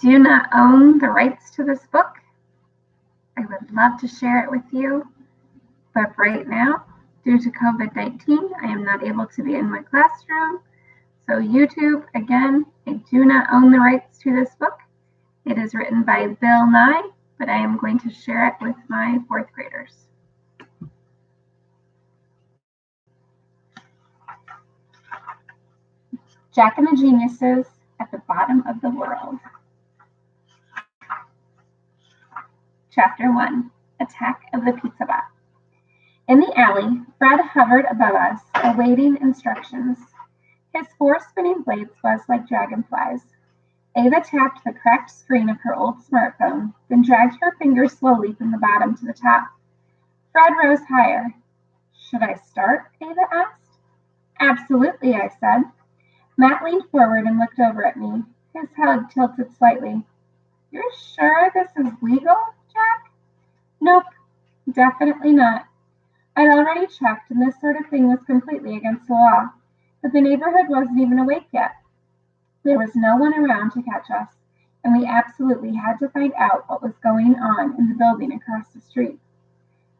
do not own the rights to this book. I would love to share it with you, but right now, due to COVID-19, I am not able to be in my classroom. So YouTube, again, I do not own the rights to this book. It is written by Bill Nye, but I am going to share it with my fourth graders. Jack and the Geniuses at the Bottom of the World. Chapter 1, Attack of the Pizza Bot. In the alley, Fred hovered above us, awaiting instructions. His 4 spinning blades buzzed like dragonflies. Ava tapped the cracked screen of her old smartphone, then dragged her fingers slowly from the bottom to the top. Fred rose higher. Should I start? Ava asked. Absolutely, I said. Matt leaned forward and looked over at me. His head tilted slightly. You're sure this is legal, Jack? Nope, definitely not. I'd already checked, and this sort of thing was completely against the law. But the neighborhood wasn't even awake yet. There was no one around to catch us, and we absolutely had to find out what was going on in the building across the street.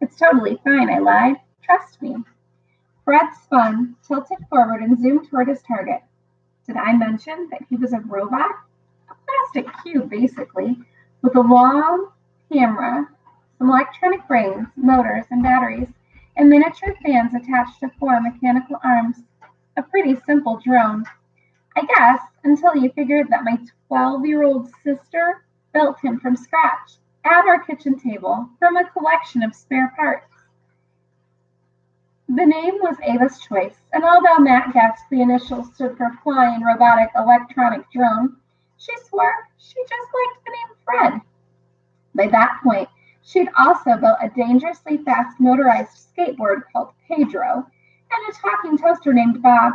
It's totally fine, I lied. Trust me. Fred spun, tilted forward, and zoomed toward his target. Did I mention that he was a robot? A plastic cube, basically, with a long camera, some electronic brains, motors, and batteries, and miniature fans attached to 4 mechanical arms. A pretty simple drone. I guess, until you figured that my 12-year-old sister built him from scratch, at our kitchen table, from a collection of spare parts. The name was Ava's choice, and although Matt guessed the initials stood for Flying Robotic Electronic Drone, she swore she just liked the name Fred. By that point, she'd also built a dangerously fast motorized skateboard called Pedro, and a talking toaster named Bob.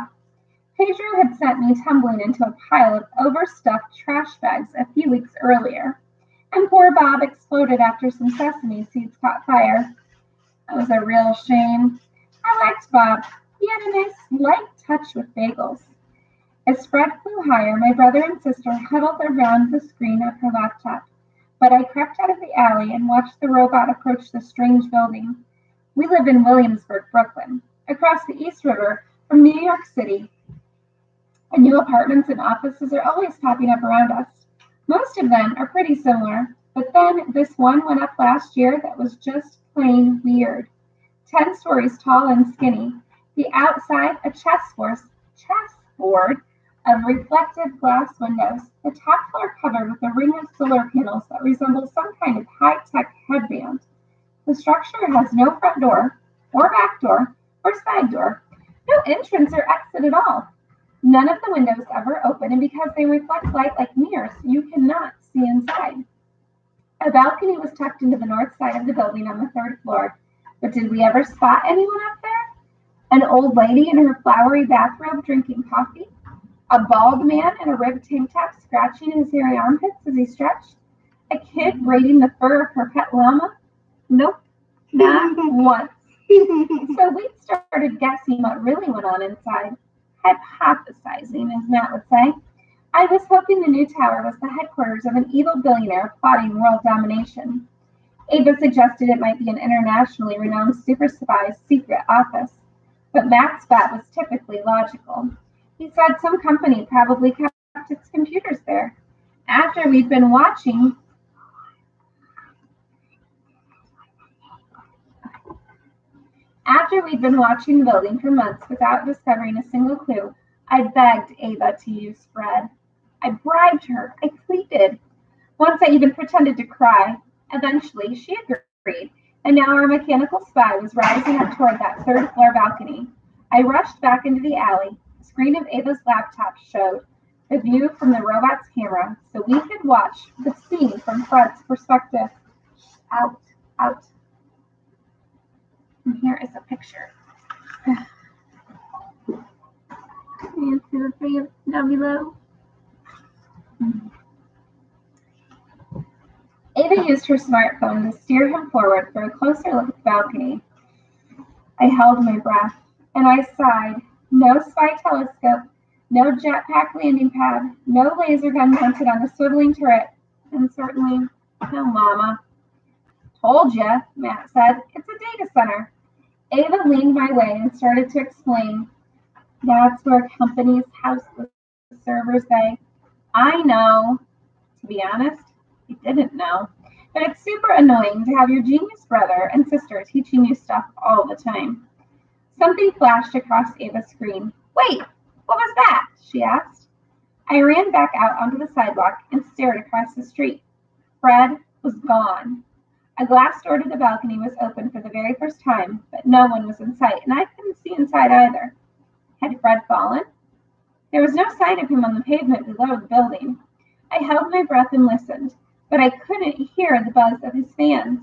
Pedro had sent me tumbling into a pile of overstuffed trash bags a few weeks earlier, and poor Bob exploded after some sesame seeds caught fire. That was a real shame. I liked Bob. He had a nice, light touch with bagels. As Fred flew higher, my brother and sister huddled around the screen of her laptop, but I crept out of the alley and watched the robot approach the strange building. We live in Williamsburg, Brooklyn, across the East River from New York City, and new apartments and offices are always popping up around us. Most of them are pretty similar, but then this one went up last year that was just plain weird. 10 stories tall and skinny. The outside, a chessboard of reflective glass windows. The top floor covered with a ring of solar panels that resembles some kind of high-tech headband. The structure has no front door, or back door, or side door. No entrance or exit at all. None of the windows ever open, and because they reflect light like mirrors, you cannot see inside. A balcony was tucked into the north side of the building on the 3rd floor. But did we ever spot anyone up there? An old lady in her flowery bathrobe drinking coffee? A bald man in a ribbed tank top scratching his hairy armpits as he stretched? A kid braiding the fur of her pet llama? Nope, not once. So we started guessing what really went on inside. Hypothesizing, as Matt would say. I was hoping the new tower was the headquarters of an evil billionaire plotting world domination. Ava suggested it might be an internationally renowned super spy's secret office, but Matt's bet was typically logical. He said some company probably kept its computers there. After we'd been watching the building for months without discovering a single clue, I begged Ava to use Fred. I bribed her. I pleaded. Once I even pretended to cry. Eventually, she agreed, and now our mechanical spy was rising up toward that 3rd floor balcony. I rushed back into the alley. The screen of Ava's laptop showed the view from the robot's camera, so we could watch the scene from Fred's perspective. Out. And here is a picture. You see the thing down below? Ava used her smartphone to steer him forward for a closer look at the balcony. I held my breath, and I sighed. No spy telescope, no jetpack landing pad, no laser gun mounted on the swiveling turret, and certainly no mama. Told ya, Matt said. It's a data center. Ava leaned my way and started to explain. That's where companies house the servers they. I know. To be honest, he didn't know. But it's super annoying to have your genius brother and sister teaching you stuff all the time. Something flashed across Ava's screen. Wait, what was that? She asked. I ran back out onto the sidewalk and stared across the street. Fred was gone. A glass door to the balcony was open for the very first time, but no one was in sight, and I couldn't see inside either. Had Fred fallen? There was no sign of him on the pavement below the building. I held my breath and listened, but I couldn't hear the buzz of his fans.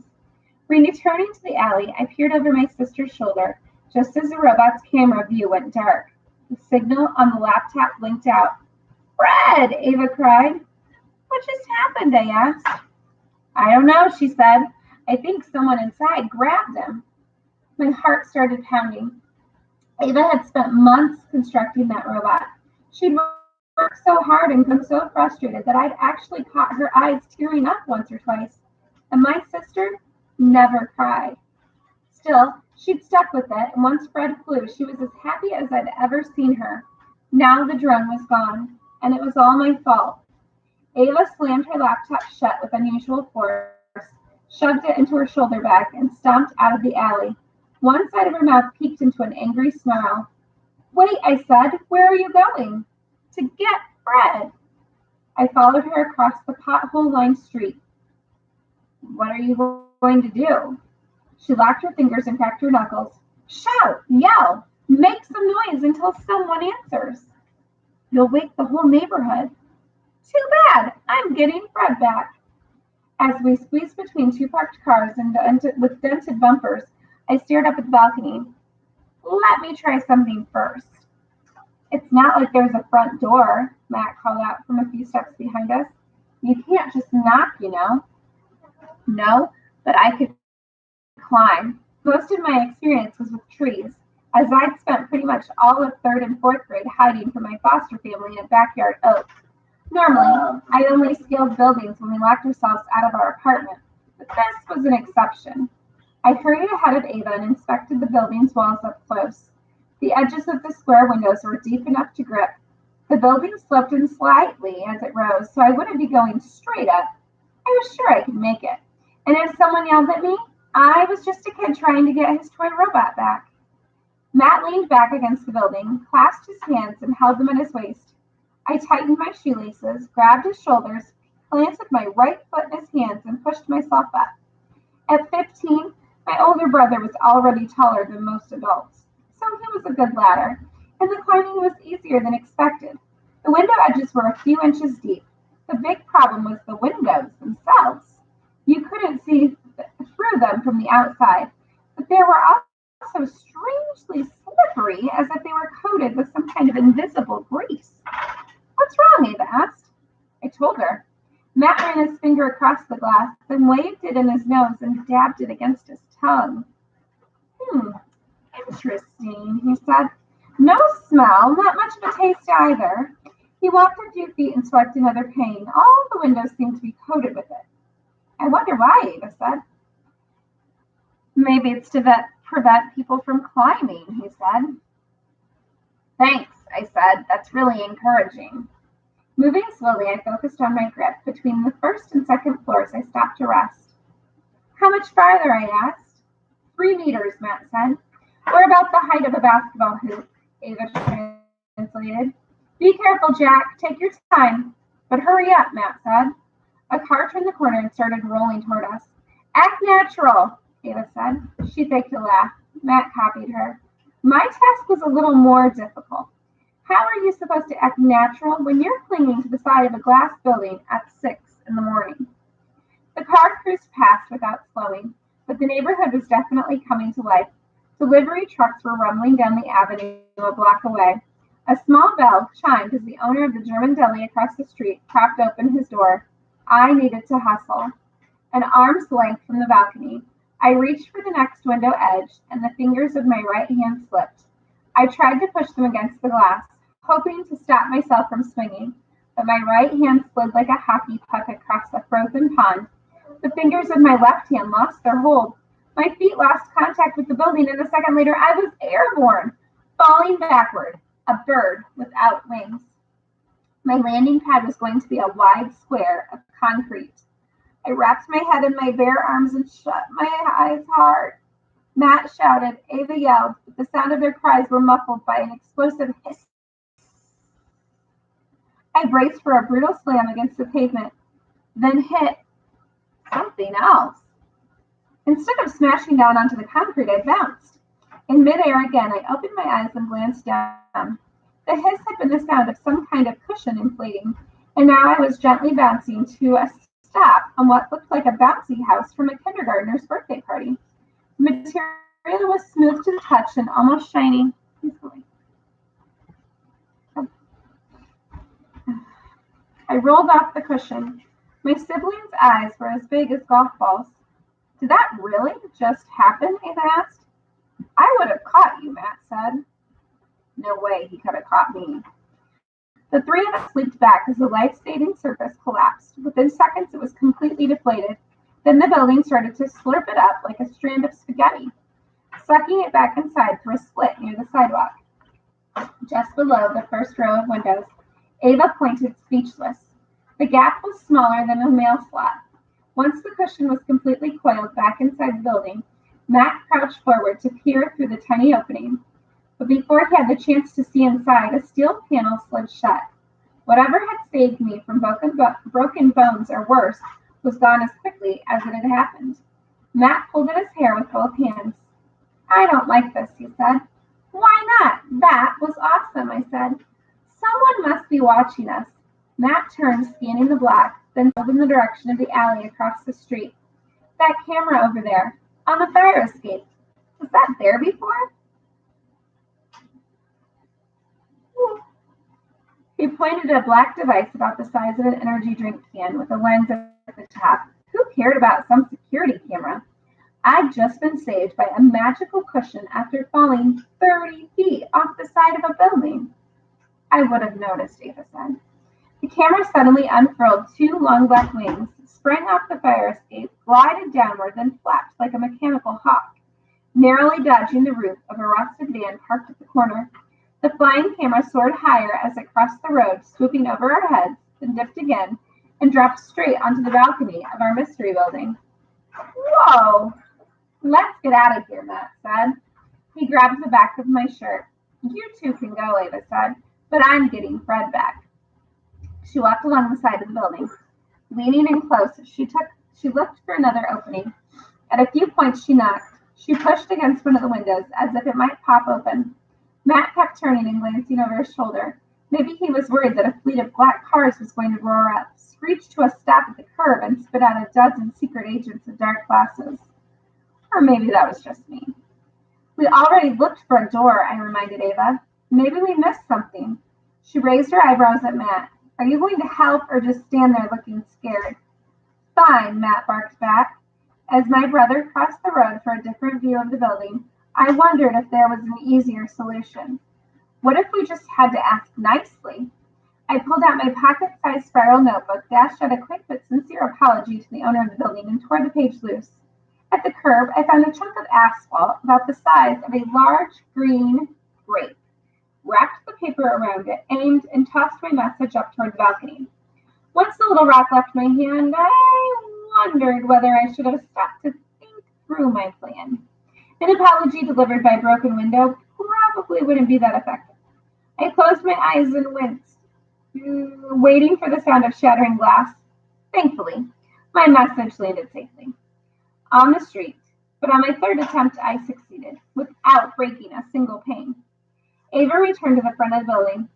Returning to the alley, I peered over my sister's shoulder just as the robot's camera view went dark. The signal on the laptop blinked out. Fred! Ava cried. What just happened? I asked. I don't know, she said. I think someone inside grabbed him. My heart started pounding. Ava had spent months constructing that robot. She'd worked so hard and been so frustrated that I'd actually caught her eyes tearing up once or twice. And my sister never cried. Still, she'd stuck with it, and once Fred flew, she was as happy as I'd ever seen her. Now the drone was gone, and it was all my fault. Ava slammed her laptop shut with unusual force, shoved it into her shoulder bag, and stomped out of the alley. One side of her mouth peeked into an angry snarl. Wait, I said, where are you going? To get Fred. I followed her across the pothole-lined street. What are you going to do? She locked her fingers and cracked her knuckles. Shout, yell, make some noise until someone answers. You'll wake the whole neighborhood. Too bad, I'm getting Fred back. As we squeezed between two parked cars with dented bumpers, I stared up at the balcony. Let me try something first. It's not like there's a front door, Matt called out from a few steps behind us. You can't just knock, you know. No, but I could climb. Most of my experience was with trees, as I'd spent pretty much all of 3rd and 4th grade hiding from my foster family in a backyard oak. Normally, I only scaled buildings when we locked ourselves out of our apartment, but this was an exception. I hurried ahead of Ava and inspected the building's walls up close. The edges of the square windows were deep enough to grip. The building sloped in slightly as it rose, so I wouldn't be going straight up. I was sure I could make it. And if someone yelled at me, I was just a kid trying to get his toy robot back. Matt leaned back against the building, clasped his hands, and held them at his waist. I tightened my shoelaces, grabbed his shoulders, planted my right foot in his hands, and pushed myself up. At 15, my older brother was already taller than most adults, so he was a good ladder, and the climbing was easier than expected. The window edges were a few inches deep. The big problem was the windows themselves. You couldn't see through them from the outside, but they were also strangely slippery, as if they were coated with some kind of invisible grease. What's wrong? Ava asked. I told her. Matt ran his finger across the glass, then waved it in his nose and dabbed it against his tongue. Interesting, he said. No smell, not much of a taste either. He walked a few feet and swiped another pane. All the windows seemed to be coated with it. I wonder why, Ava said. Maybe it's to prevent people from climbing, he said. Thanks, I said. That's really encouraging. Moving slowly, I focused on my grip. Between the 1st and 2nd floors, I stopped to rest. How much farther? I asked. 3 meters, Matt said. Or about the height of a basketball hoop, Ava translated. Be careful, Jack. Take your time. But hurry up, Matt said. A car turned the corner and started rolling toward us. Act natural, Ava said. She faked a laugh. Matt copied her. My task was a little more difficult. How are you supposed to act natural when you're clinging to the side of a glass building at 6 in the morning? The car cruised past without slowing, but the neighborhood was definitely coming to life. Delivery trucks were rumbling down the avenue a block away. A small bell chimed as the owner of the German deli across the street propped open his door. I needed to hustle. An arm's length from the balcony, I reached for the next window edge, and the fingers of my right hand slipped. I tried to push them against the glass, hoping to stop myself from swinging, but my right hand slid like a hockey puck across the frozen pond. The fingers of my left hand lost their hold. My feet lost contact with the building, and a second later I was airborne, falling backward, a bird without wings. My landing pad was going to be a wide square of concrete. I wrapped my head in my bare arms and shut my eyes hard. Matt shouted, Ava yelled, but the sound of their cries were muffled by an explosive hiss. I braced for a brutal slam against the pavement, then hit something else. Instead of smashing down onto the concrete, I bounced. In midair again, I opened my eyes and glanced down. The hiss had been the sound of some kind of cushion inflating, and now I was gently bouncing to a stop on what looked like a bouncy house from a kindergartner's birthday party. The material was smooth to the touch and almost shiny. I rolled off the cushion. My siblings' eyes were as big as golf balls. Did that really just happen? Ava asked. I would have caught you, Matt said. No way he could have caught me. The three of us leaped back as the life-saving surface collapsed. Within seconds, it was completely deflated. Then the building started to slurp it up like a strand of spaghetti, sucking it back inside through a split near the sidewalk. Just below the first row of windows, Ava pointed, speechless. The gap was smaller than a mail slot. Once the cushion was completely coiled back inside the building, Matt crouched forward to peer through the tiny opening. But before he had the chance to see inside, a steel panel slid shut. Whatever had saved me from broken bones or worse was gone as quickly as it had happened. Matt pulled at his hair with both hands. I don't like this, he said. Why not? That was awesome, I said. Someone must be watching us. Matt turned, scanning the block, then drove in the direction of the alley across the street. That camera over there, on the fire escape. Was that there before? He pointed at a black device about the size of an energy drink can with a lens at the top. Who cared about some security camera? I'd just been saved by a magical cushion after falling 30 feet off the side of a building. I would have noticed, Ava said. The camera suddenly unfurled two long black wings, sprang off the fire escape, glided downward, then flapped like a mechanical hawk, narrowly dodging the roof of a rusted van parked at the corner. The flying camera soared higher as it crossed the road, swooping over our heads, then dipped again, and dropped straight onto the balcony of our mystery building. Whoa! Let's get out of here, Matt said. He grabbed the back of my shirt. You two can go, Ava said, but I'm getting Fred back. She walked along the side of the building. Leaning in close, she looked for another opening. At a few points she knocked. She pushed against one of the windows as if it might pop open. Matt kept turning and glancing over his shoulder. Maybe he was worried that a fleet of black cars was going to roar up, screech to a stop at the curb, and spit out a dozen secret agents in dark glasses. Or maybe that was just me. We already looked for a door, I reminded Ava. Maybe we missed something. She raised her eyebrows at Matt. Are you going to help or just stand there looking scared? Fine, Matt barked back. As my brother crossed the road for a different view of the building, I wondered if there was an easier solution. What if we just had to ask nicely? I pulled out my pocket-sized spiral notebook, dashed out a quick but sincere apology to the owner of the building, and tore the page loose. At the curb, I found a chunk of asphalt about the size of a large green grape. Wrapped the paper around it, aimed, and tossed my message up toward the balcony. Once the little rock left my hand, I wondered whether I should have stopped to think through my plan. An apology delivered by a broken window probably wouldn't be that effective. I closed my eyes and winced, waiting for the sound of shattering glass. Thankfully, my message landed safely on the street, but on my third attempt, I succeeded, without breaking a single pane. Ava returned to the front of the building.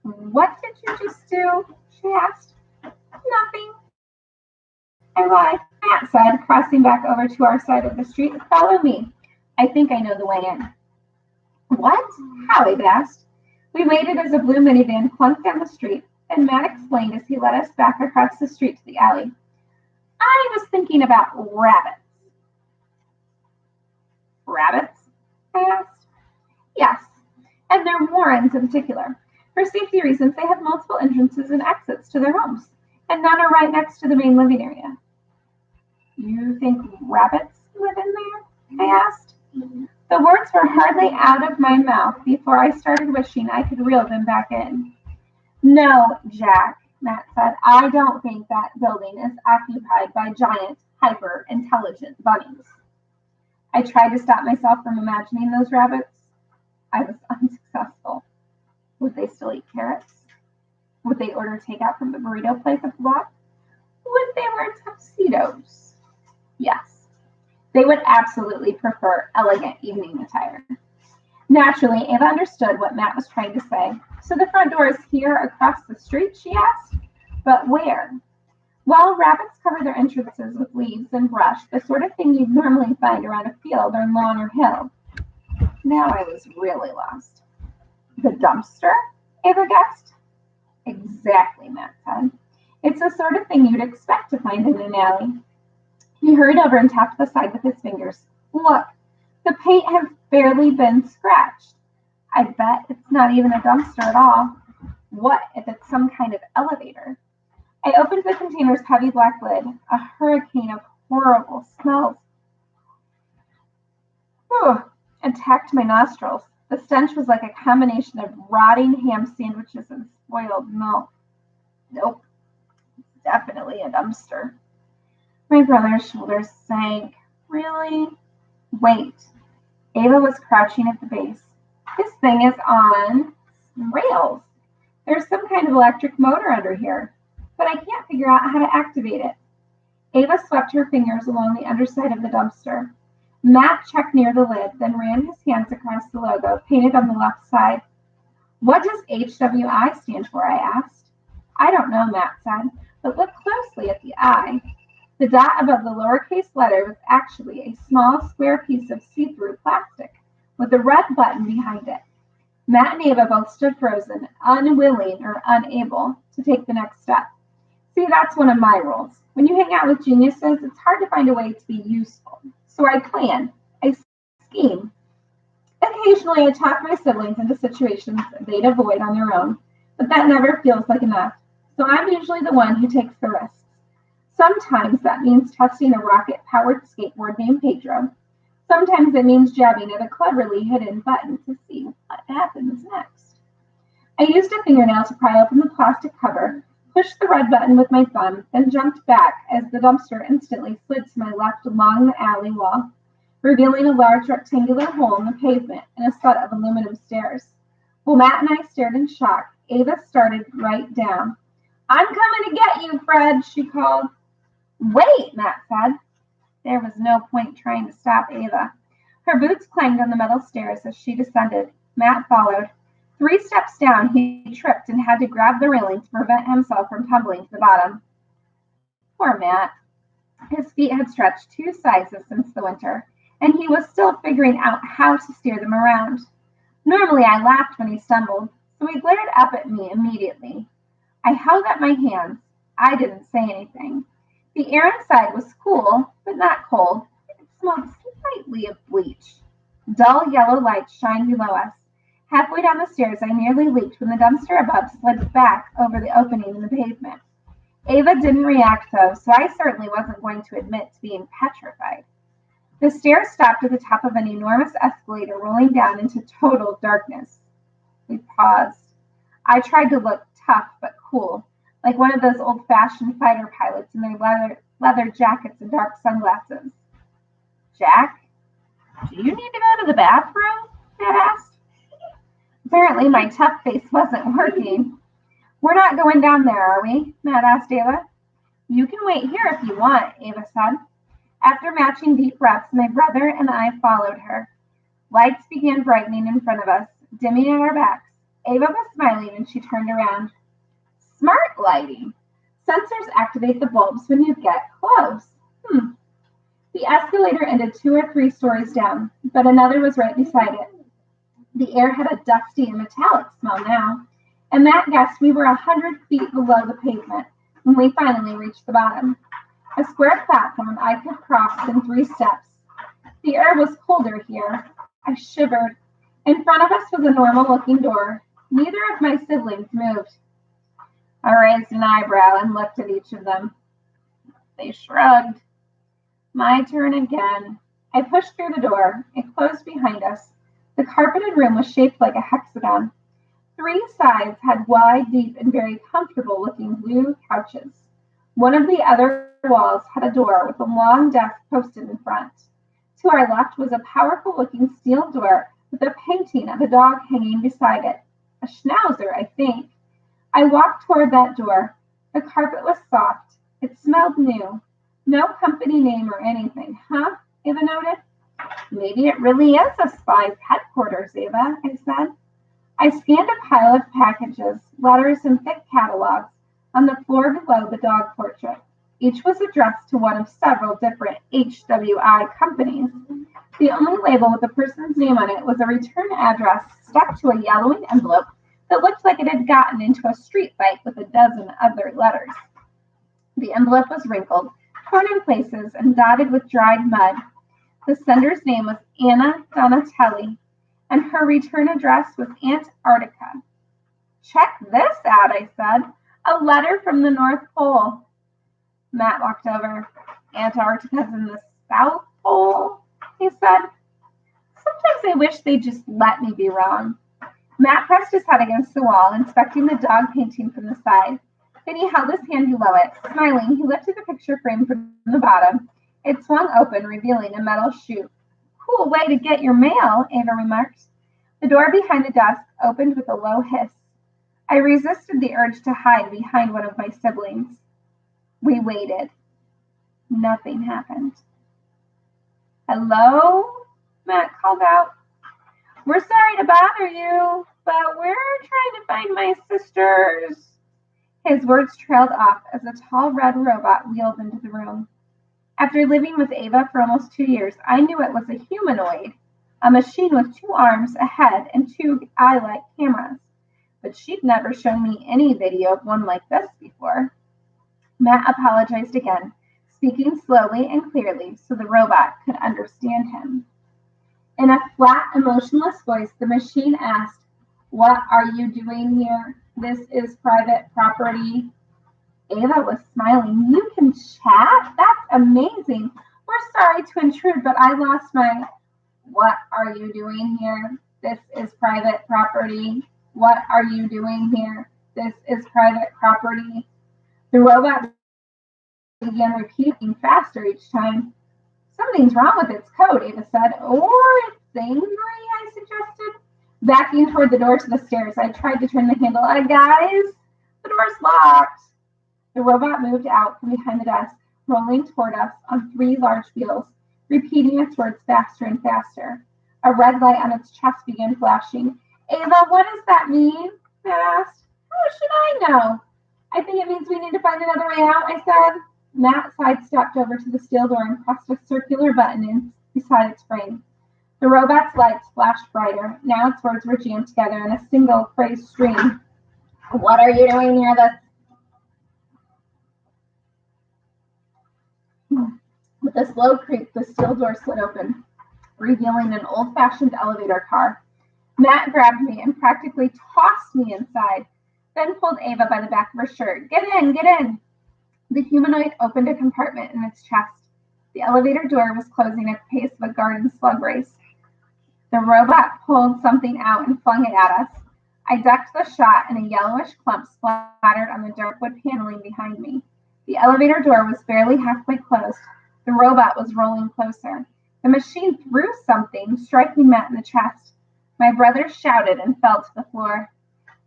What did you just do? She asked. Nothing. I lied, Matt said, crossing back over to our side of the street. Follow me. I think I know the way in. What? How? Ava asked. We waited as a blue minivan clunked down the street, and Matt explained as he led us back across the street to the alley. I was thinking about rabbits. Rabbits? I asked. Yes, and they're warrens in particular. For safety reasons, they have multiple entrances and exits to their homes, and none are right next to the main living area. You think rabbits live in there? I asked. The words were hardly out of my mouth before I started wishing I could reel them back in. No, Jack, Matt said. I don't think that building is occupied by giant, hyper-intelligent bunnies. I tried to stop myself from imagining those rabbits. I was unsuccessful. Would they still eat carrots? Would they order takeout from the burrito place up the block? Would they wear tuxedos? Yes. They would absolutely prefer elegant evening attire. Naturally, Ava understood what Matt was trying to say. So the front door is here across the street, she asked. But where? Well, rabbits cover their entrances with leaves and brush, the sort of thing you'd normally find around a field or lawn or hill. Now I was really lost. The dumpster? Ava guessed. Exactly, Matt said. It's the sort of thing you'd expect to find in an alley. He hurried over and tapped the side with his fingers. Look, the paint has barely been scratched. I bet it's not even a dumpster at all. What if it's some kind of elevator? I opened the container's heavy black lid. A hurricane of horrible smells attacked my nostrils. The stench was like a combination of rotting ham sandwiches and spoiled milk. Nope, definitely a dumpster. My brother's shoulders sank. Really? Wait. Ava was crouching at the base. This thing is on rails. There's some kind of electric motor under here, but I can't figure out how to activate it. Ava swept her fingers along the underside of the dumpster. Matt checked near the lid, then ran his hands across the logo, painted on the left side. What does HWI stand for? I asked. I don't know, Matt said, but look closely at the I. The dot above the lowercase letter was actually a small square piece of see-through plastic with a red button behind it. Matt and Ava both stood frozen, unwilling or unable to take the next step. See, that's one of my rules. When you hang out with geniuses, it's hard to find a way to be useful. So I plan. I scheme. Occasionally, I talk my siblings into situations they'd avoid on their own, but that never feels like enough. So I'm usually the one who takes the risks. Sometimes that means testing a rocket-powered skateboard named Pedro. Sometimes it means jabbing at a cleverly hidden button to see what happens next. I used a fingernail to pry open the plastic cover, pushed the red button with my thumb, then jumped back as the dumpster instantly slid to my left along the alley wall, revealing a large rectangular hole in the pavement and a set of aluminum stairs. While Matt and I stared in shock, Ava started right down. I'm coming to get you, Fred, she called. Wait, Matt said. There was no point trying to stop Ava. Her boots clanged on the metal stairs as she descended. Matt followed. 3 steps down, he tripped and had to grab the railing to prevent himself from tumbling to the bottom. Poor Matt. His feet had stretched 2 sizes since the winter, and he was still figuring out how to steer them around. Normally, I laughed when he stumbled, so he glared up at me immediately. I held up my hands. I didn't say anything. The air inside was cool, but not cold. It smelled slightly of bleach. Dull yellow lights shined below us. Halfway down the stairs, I nearly leaped when the dumpster above slid back over the opening in the pavement. Ava didn't react, though, so I certainly wasn't going to admit to being petrified. The stairs stopped at the top of an enormous escalator rolling down into total darkness. We paused. I tried to look tough but cool, like one of those old-fashioned fighter pilots in their leather jackets and dark sunglasses. Jack, do you need to go to the bathroom? Matt asked. Apparently my tough face wasn't working. We're not going down there, are we? Matt asked Ava. You can wait here if you want, Ava said. After matching deep breaths, my brother and I followed her. Lights began brightening in front of us, dimming at our backs. Ava was smiling and she turned around. Smart lighting. Sensors activate the bulbs when you get close. The escalator ended 2 or 3 stories down, but another was right beside it. The air had a dusty and metallic smell now, and Matt guessed we were 100 feet below the pavement when we finally reached the bottom. A square platform I could cross in 3 steps. The air was colder here. I shivered. In front of us was a normal-looking door. Neither of my siblings moved. I raised an eyebrow and looked at each of them. They shrugged. My turn again. I pushed through the door. It closed behind us. The carpeted room was shaped like a hexagon. 3 sides had wide, deep, and very comfortable-looking blue couches. One of the other walls had a door with a long desk posted in front. To our left was a powerful-looking steel door with a painting of a dog hanging beside it. A schnauzer, I think. I walked toward that door. The carpet was soft. It smelled new. No company name or anything, huh? Ava noted. Maybe it really is a spy's headquarters, Ava, I said. I scanned a pile of packages, letters, and thick catalogs on the floor below the dog portrait. Each was addressed to one of several different HWI companies. The only label with a person's name on it was a return address stuck to a yellowing envelope that looked like it had gotten into a street fight with a dozen other letters. The envelope was wrinkled, torn in places, and dotted with dried mud. The sender's name was Anna Donatelli, and her return address was Antarctica. Check this out, I said. A letter from the North Pole. Matt walked over. Antarctica's in the South Pole, he said. Sometimes I wish they'd just let me be wrong. Matt pressed his head against the wall, inspecting the dog painting from the side. Then he held his hand below it. Smiling, he lifted the picture frame from the bottom. It swung open, revealing a metal chute. Cool way to get your mail, Ava remarked. The door behind the desk opened with a low hiss. I resisted the urge to hide behind one of my siblings. We waited. Nothing happened. Hello? Matt called out. We're sorry to bother you, but we're trying to find my sisters. His words trailed off as a tall red robot wheeled into the room. After living with Ava for almost 2 years, I knew it was a humanoid, a machine with 2 arms, a head, and 2 eye-like cameras. But she'd never shown me any video of one like this before. Matt apologized again, speaking slowly and clearly so the robot could understand him. In a flat, emotionless voice, the machine asked, "What are you doing here? This is private property." Ava was smiling. You can chat? That's amazing. We're sorry to intrude, but I lost my... What are you doing here? This is private property. What are you doing here? This is private property. The robot began repeating faster each time. Something's wrong with its code, Ava said. Or it's angry, I suggested. Backing toward the door to the stairs, I tried to turn the handle. Guys, the door's locked. The robot moved out from behind the desk, rolling toward us on 3 large wheels, repeating its words faster and faster. A red light on its chest began flashing. Ava, what does that mean? Matt asked. How should I know? I think it means we need to find another way out, I said. Matt sidestepped over to the steel door and pressed a circular button beside its frame. The robot's lights flashed brighter. Now its words were jammed together in a single crazed stream. What are you doing near this? With a slow creak, the steel door slid open, revealing an old-fashioned elevator car. Matt grabbed me and practically tossed me inside, then pulled Ava by the back of her shirt. Get in, get in! The humanoid opened a compartment in its chest. The elevator door was closing at the pace of a garden slug race. The robot pulled something out and flung it at us. I ducked the shot, and a yellowish clump splattered on the dark wood paneling behind me. The elevator door was barely halfway closed. The robot was rolling closer. The machine threw something, striking Matt in the chest. My brother shouted and fell to the floor.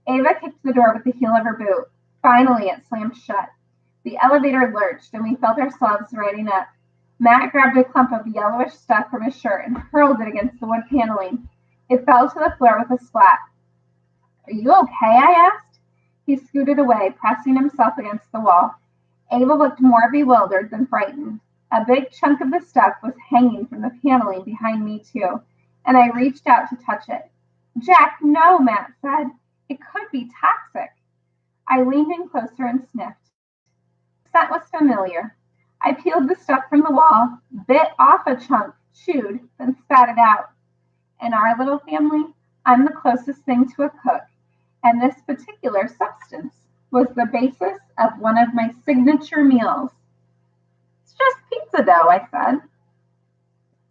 Ava kicked the door with the heel of her boot. Finally, it slammed shut. The elevator lurched, and we felt ourselves riding up. Matt grabbed a clump of yellowish stuff from his shirt and hurled it against the wood paneling. It fell to the floor with a splat. Are you okay? I asked. He scooted away, pressing himself against the wall. Ava looked more bewildered than frightened. A big chunk of the stuff was hanging from the paneling behind me, too, and I reached out to touch it. Jack, no, Matt said. It could be toxic. I leaned in closer and sniffed. The scent was familiar. I peeled the stuff from the wall, bit off a chunk, chewed, then spat it out. In our little family, I'm the closest thing to a cook. And this particular substance was the basis of one of my signature meals. It's just pizza dough, I said.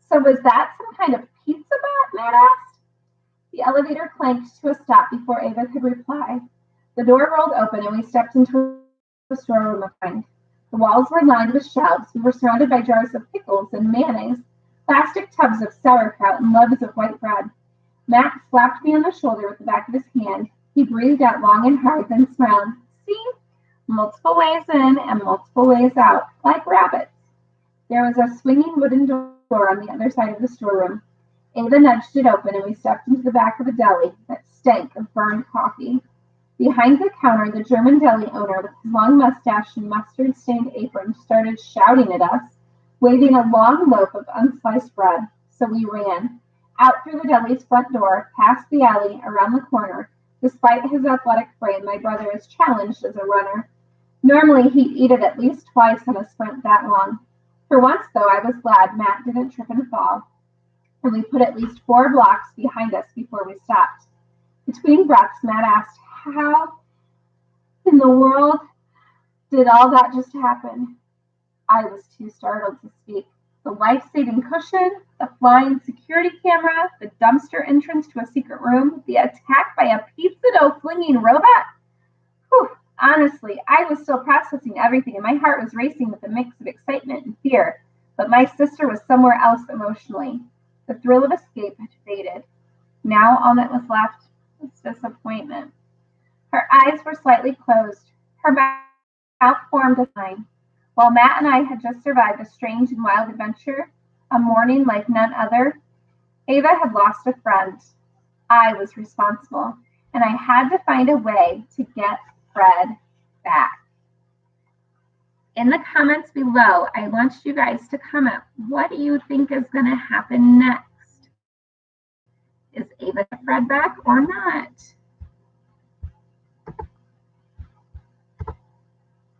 So was that some kind of pizza bat? Matt asked. The elevator clanked to a stop before Ava could reply. The door rolled open and we stepped into a storeroom of kind. The walls were lined with shelves. We were surrounded by jars of pickles and mayonnaise, plastic tubs of sauerkraut, and loaves of white bread. Matt slapped me on the shoulder with the back of his hand. He breathed out long and hard, then smiled. See? Multiple ways in and multiple ways out, like rabbits. There was a swinging wooden door on the other side of the storeroom. Ava nudged it open, and we stepped into the back of a deli that stank of burned coffee. Behind the counter, the German deli owner, with his long mustache and mustard-stained apron, started shouting at us, waving a long loaf of unsliced bread. So we ran. Out through the deli's front door, past the alley, around the corner. Despite his athletic frame, my brother is challenged as a runner. Normally, he'd eat it at least twice in a sprint that long. For once, though, I was glad Matt didn't trip and fall, and we put at least 4 blocks behind us before we stopped. Between breaths, Matt asked, "How in the world did all that just happen?" I was too startled to speak. The life-saving cushion, the flying security camera, the dumpster entrance to a secret room, the attack by a pizza dough flinging robot. Whew, honestly, I was still processing everything, and my heart was racing with a mix of excitement and fear. But my sister was somewhere else emotionally. The thrill of escape had faded. Now all that was left was disappointment. Her eyes were slightly closed. Her mouth formed a line. While Matt and I had just survived a strange and wild adventure, a morning like none other, Ava had lost a friend. I was responsible, and I had to find a way to get Fred back. In the comments below, I want you guys to comment, what do you think is going to happen next? Is Ava Fred back or not?